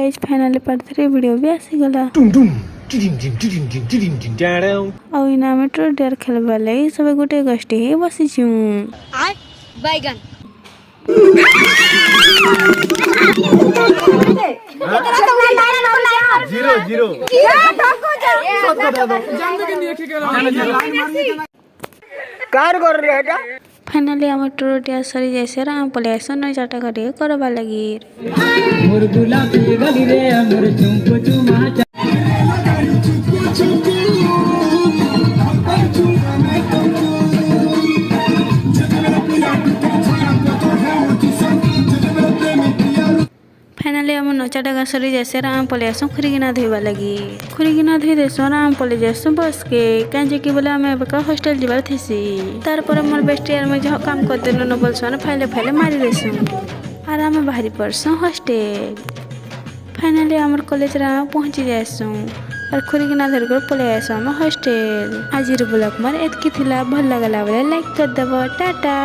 Guys finally part 3 video भी आसीगला और इना में ट्रू डेयर खेलबा लगी सब गोटे गोष्ठी हे बसिछु बैगन जीरो कार कर रहे है फाइनली हम ट्रू डेयर सरी जैसे राम पले सनो चाटा करी करबा लगी मोर गुलाबी गली रे मोर चुम्पू चुमा फाइनली हम नचाटा का सरी जैसे राम पले आसो खुरीगिना धोइबा लगी खुरीगिना धोइ देसो राम पले जेसो बस के कांजे की बोले हमें बका हॉस्टल जीवार थीसी तार पर मोर बेस्ट यार में जो काम करते न बोलसो न फाइले फाइले मारी देसो और हम बाहरी पड़सो हॉस्टल फाइनली हमर कॉलेज रा पहुंची जासो और खुरीगिना धर कर पले आसो हम हॉस्टल आज ब्लॉग मार एतकी थिला भल लागला बोले लाइक कर देबो टाटा।